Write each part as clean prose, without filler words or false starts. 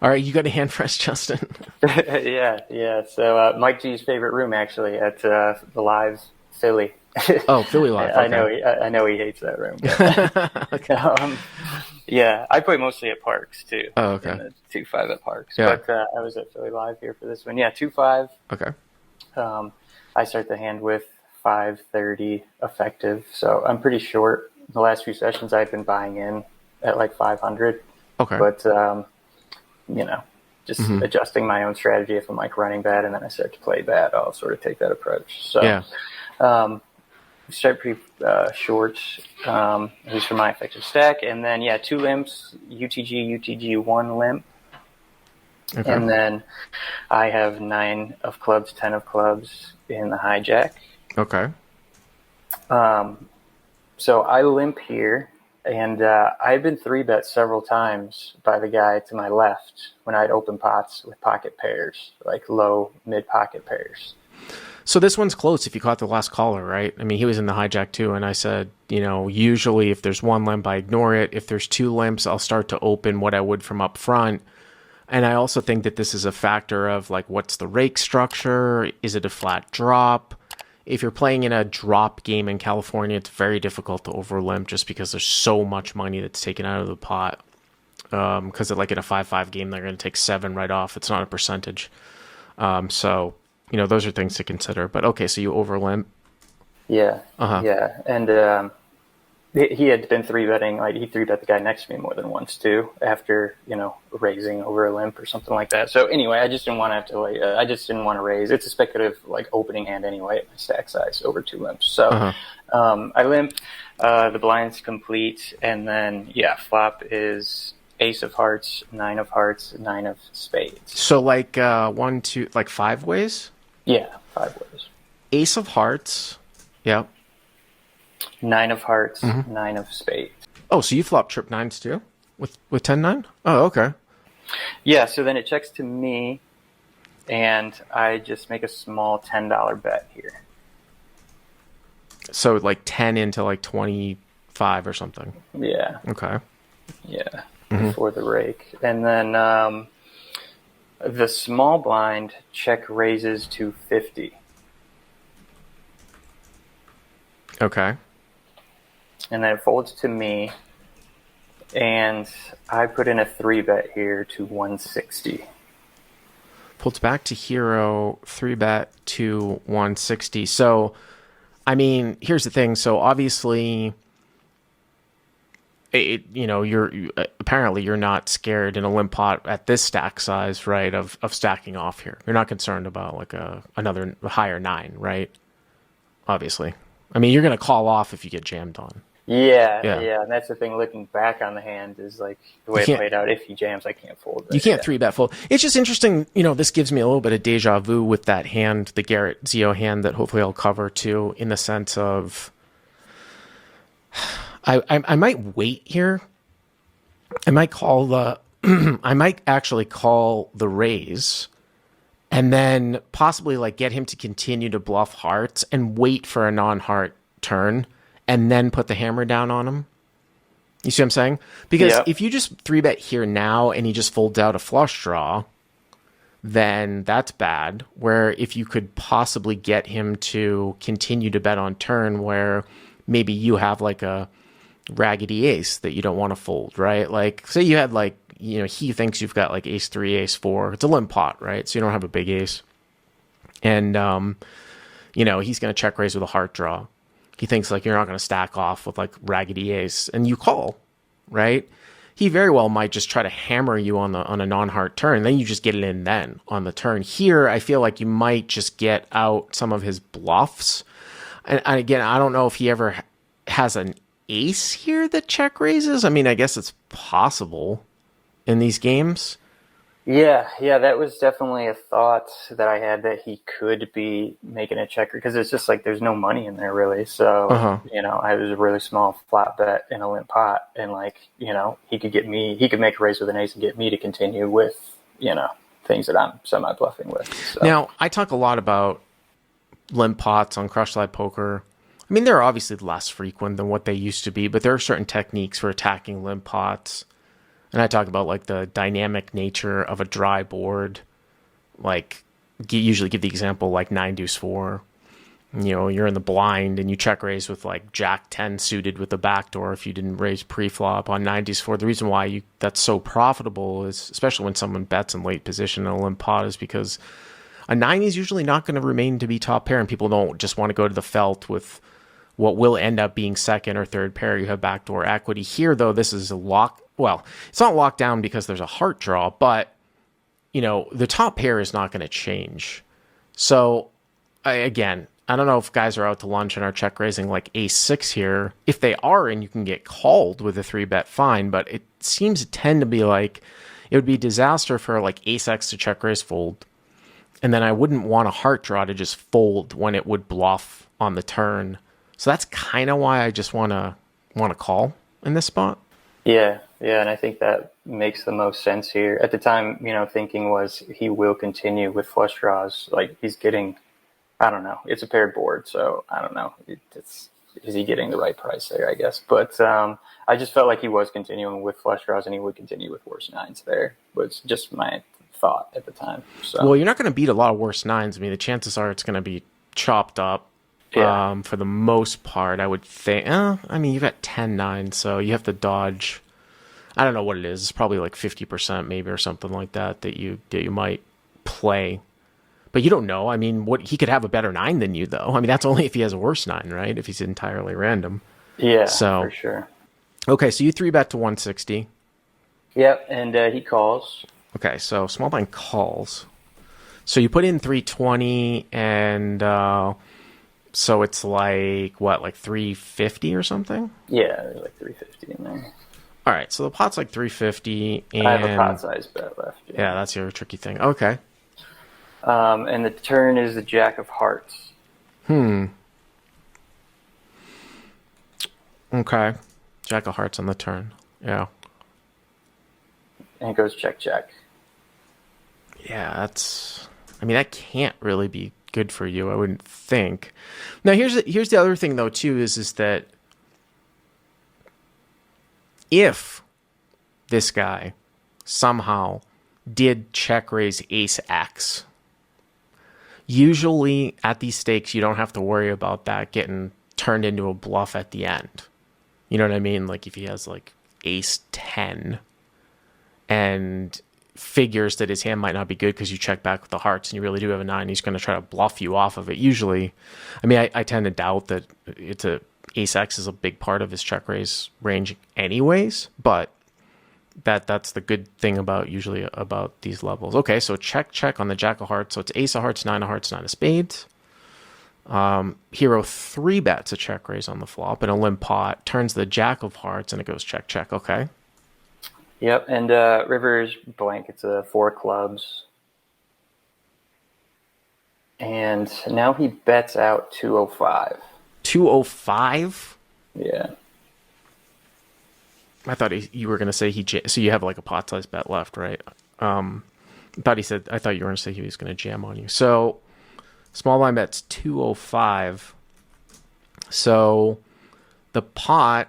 All right, you got a hand press, Justin. Yeah, yeah. So Mike G's favorite room actually at the Live Philly. Oh, Philly Live. I Okay. know I know he hates that room, but Okay. um, yeah, I play mostly at Parks too, Oh, in okay. the 2-5 at Parks. Yeah. But I was at Philly Live here for this one. Yeah, 2-5. Okay. Um, I start the hand with 530 effective, so I'm pretty short. The last few sessions I've been buying in at like 500, Okay. but you know, just Hmm. adjusting my own strategy. If I'm like running bad and then I start to play bad, I'll sort of take that approach. So Yeah. um, start pretty short, at least for my effective stack. And then, yeah, 2 limps, UTG, one limp. Okay. And then I have 9 of clubs, 10 of clubs in the hijack. Okay. So I limp here, and I've been 3-bet several times by the guy to my left when I'd open pots with pocket pairs, like low, mid pocket pairs. So this one's close if you caught the last caller, right? I mean, he was in the hijack too, and I said, usually if there's one limp, I ignore it. If there's 2 limps, I'll start to open what I would from up front. And I also think that this is a factor of like, what's the rake structure? Is it a flat drop? If you're playing in a drop game in California, it's very difficult to overlimp just because there's so much money that's taken out of the pot. Because like in a 5-5 game, they're going to take 7 right off. It's not a percentage. So, those are things to consider. But okay, so you overlimp. Yeah, Uh-huh. yeah. And he had been 3-betting, like he 3-bet the guy next to me more than once too, after, raising over a limp or something like that. So anyway, I just didn't want to have to I just didn't want to raise. It's a speculative like opening hand anyway at my stack size over 2 limps. So Uh-huh. I limp, the blind's complete, and then yeah, flop is ace of hearts, 9 of hearts, 9 of spades. So like 1, 2, like 5 ways? Yeah, 5 ways. Ace of hearts. Yeah. 9 of hearts, Mm-hmm. 9 of spades. Oh, so you flop trip nines too? With 10-9? Oh, okay. Yeah, so then it checks to me, and I just make a small $10 bet here. So like 10 into like 25 or something. Yeah, Okay. yeah, Mm-hmm. before the rake. And then the small blind check raises to 50. Okay. And then it folds to me, and I put in a 3-bet here to 160. Pulled back to hero, 3-bet to 160. So, I mean, here's the thing. So obviously, apparently you're not scared in a limp pot at this stack size, right? Of stacking off here. You're not concerned about like another higher 9, right? Obviously. I mean, you're going to call off if you get jammed on. Yeah, Yeah. yeah, and that's the thing. Looking back on the hand is like the way You it can't played out. If he jams, I can't fold. You can't Yeah. 3-bet fold. It's just interesting. This gives me a little bit of deja vu with that hand, the Garrett Zio hand that hopefully I'll cover too, in the sense of I might wait here. I might call the I might actually call the raise and then possibly like get him to continue to bluff hearts and wait for a non-heart turn and then put the hammer down on him. You see what I'm saying? Because Yep. if you just 3-bet here now and he just folds out a flush draw, then that's bad. Where if you could possibly get him to continue to bet on turn where maybe you have like a raggedy ace that you don't want to fold, right? Like say you had like, he thinks you've got like ace 3, ace 4. It's a limp pot, right? So you don't have a big ace. And, he's going to check raise with a heart draw. He thinks like you're not going to stack off with like raggedy ace and you call, right? He very well might just try to hammer you on a non-heart turn. Then you just get it in then on the turn. Here, I feel like you might just get out some of his bluffs. And again, I don't know if he ever has an ace here that check raises. I mean, I guess it's possible in these games. Yeah, that was definitely a thought that I had, that he could be making a checker, because it's just like there's no money in there really. So, Uh-huh. I was a really small flat bet in a limp pot, and like, he could make a raise with an ace and get me to continue with, things that I'm semi bluffing with. So. Now, I talk a lot about limp pots on Crush Live Poker. I mean, they're obviously less frequent than what they used to be, but there are certain techniques for attacking limp pots. And I talk about like the dynamic nature of a dry board. Like, usually give the example like 9 deuce 4. You know, you're in the blind and you check raise with like Jack 10 suited with the backdoor if you didn't raise pre-flop on 9 deuce 4. The reason why that's so profitable is, especially when someone bets in late position in a limp pot, is because a 9 is usually not going to remain to be top pair, and people don't just want to go to the felt with what will end up being second or third pair. You have backdoor equity. Here, though, this is a lock. Well, it's not locked down because there's a heart draw, but, you know, the top pair is not going to change. So, again, I don't know if guys are out to lunch and are check raising like ace-6 here. If they are, and you can get called with a 3-bet, fine, but it seems to tend to be like it would be disaster for like ace-x to check raise fold. And then I wouldn't want a heart draw to just fold when it would bluff on the turn. So that's kind of why I just want to call in this spot. Yeah, and I think that makes the most sense here. At the time, you know, thinking was he will continue with flush draws. Like, he's getting, I don't know, it's a paired board, so I don't know. Is he getting the right price there, I guess. But I just felt like he was continuing with flush draws and he would continue with worse nines there. Was just my thought at the time. So. Well, you're not going to beat a lot of worse nines. I mean, the chances are it's going to be chopped up. Yeah. For the most part, I would think. I mean, you got 10-9, so you have to dodge. I don't know what it is. It's probably like 50% maybe or something like that you might play. But you don't know. I mean, he could have a better 9 than you, though. I mean, that's only if he has a worse 9, right? If he's entirely random. Yeah, so, for sure. Okay, so you 3-bet to 160. Yep, and he calls. Okay, so small blind calls. So you put in 320 and... so it's like, what, like 350 or something? Yeah, there's like 350 in there. All right, so the pot's like 350. And I have a pot size bet left. Yeah, that's your tricky thing. Okay. And the turn is the Jack of Hearts. Okay. Jack of Hearts on the turn. Yeah. And it goes check, check. Yeah, that's... I mean, that can't really be good for you, I wouldn't think. Now, here's the other thing, though, too, is that if this guy somehow did check raise ace-x, usually at these stakes, you don't have to worry about that getting turned into a bluff at the end. You know what I mean? Like, if he has, like, ace-10 and figures that his hand might not be good because you check back with the hearts and you really do have a 9, he's going to try to bluff you off of it. Usually, I mean, I tend to doubt that ace-x is a big part of his check raise range anyways, but that's the good thing about these levels. Okay, so check on the Jack of Hearts. So it's ace of hearts, 9 of hearts, 9 of spades. Hero 3-bets a check raise on the flop, and a limp pot turns the Jack of Hearts and it goes check, check. Okay. Yep, and river's blank. It's a 4 clubs. And now he bets out 205. 205? Yeah. I thought you were going to say so you have like a pot size bet left, right? I thought you were going to say he was going to jam on you. So small blind bet's 205. So the pot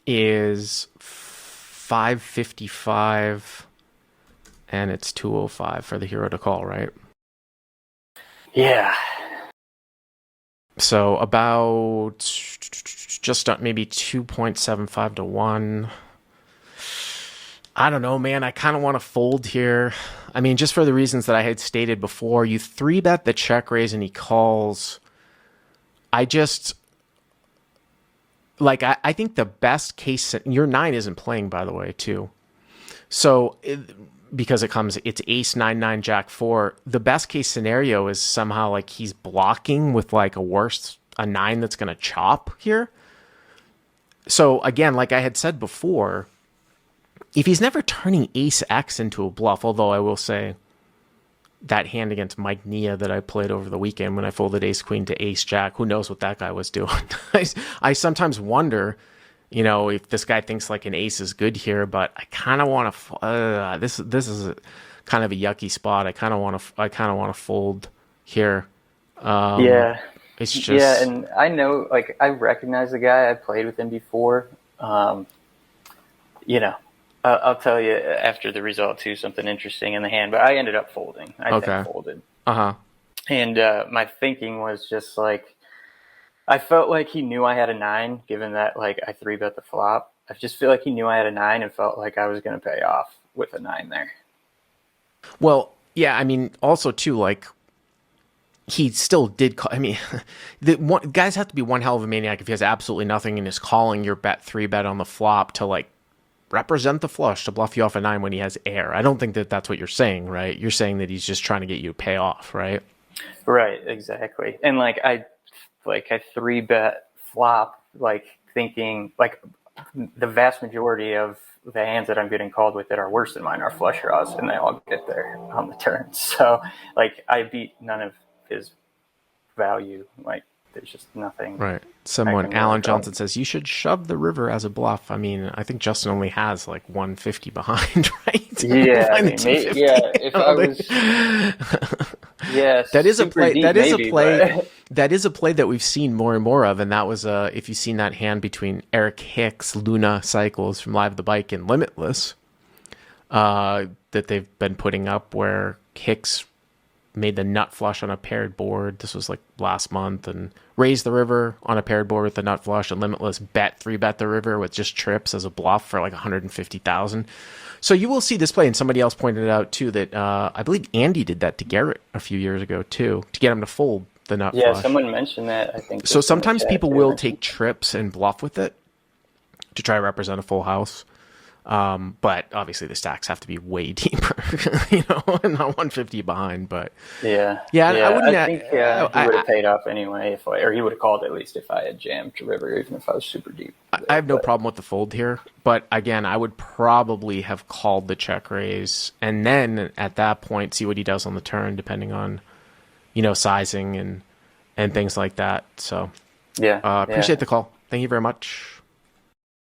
is 555 and it's 205 for the hero to call, right? Yeah. So about just maybe 2.75 to 1. I don't know, man. I kind of want to fold here. I mean, just for the reasons that I had stated before, you 3-bet the check raise and he calls. I think the best case, your 9 isn't playing, by the way, too. So because it's ace 9-9 jack 4. The best case scenario is somehow like he's blocking with like a 9 that's going to chop here. So again, like I had said before, if he's never turning ace-x into a bluff, although I will say that hand against Mike Nia that I played over the weekend when I folded ace-queen to ace-jack, who knows what that guy was doing. I sometimes wonder, you know, if this guy thinks like an ace is good here, but I kind of want to. This is kind of a yucky spot. I kind of want to fold here. Yeah, it's just and I know, like I recognize the guy. I played with him before. You know, I'll tell you after the result too something interesting in the hand, but I ended up folding. I think Okay. folded, Uh-huh. and my thinking was just like I felt like he knew I had a nine, given that like I three bet the flop. I just feel like he knew I had a nine and felt like I was going to pay off with a nine there. Well, yeah, I mean, also too, like he still did call. I mean, guys have to be one hell of a maniac if he has absolutely nothing and is calling your bet three bet on the flop to like represent the flush to bluff you off a nine when he has air. I don't think that that's what you're saying, right? You're saying that he's just trying to get you to pay off, right? Right, exactly. And I three bet flop, like thinking like the vast majority of the hands that I'm getting called with that are worse than mine are flush draws, and they all get there on the turn. So like I beat none of his value. Like there's just nothing Right. I Someone, can really Alan call. Johnson says, you should shove the river as a bluff. I mean, I think Justin only has like 150 behind, right? Yeah, I Behind the mean, 250. yeah. If I was, yeah, That is a super play. deep, That is a maybe, play. but That is a play that we've seen more and more of, and that was if you've seen that hand between Eric Hicks, Luna Cycles from Live the Bike, and Limitless, that they've been putting up, where Hicks made the nut flush on a paired board. This was like last month, and raised the river on a paired board with the nut flush, and Limitless three bet the river with just trips as a bluff for like 150,000. So you will see this play, and somebody else pointed out too that I believe Andy did that to Garrett a few years ago too, to get him to fold the nut yeah, flush. someone mentioned that. I think So just in the sometimes chat people too. will take trips and bluff with it to try to represent a full house. But obviously the stacks have to be way deeper, and not 150 behind. But Yeah, yeah, I yeah. wouldn't. I think he would have paid off anyway or he would have called at least if I had jammed to river, even if I was super deep I there. have no But problem with the fold here. But again, I would probably have called the check raise, and then at that point see what he does on the turn, depending on sizing and things like that. So yeah, appreciate yeah. the call. Thank you very much.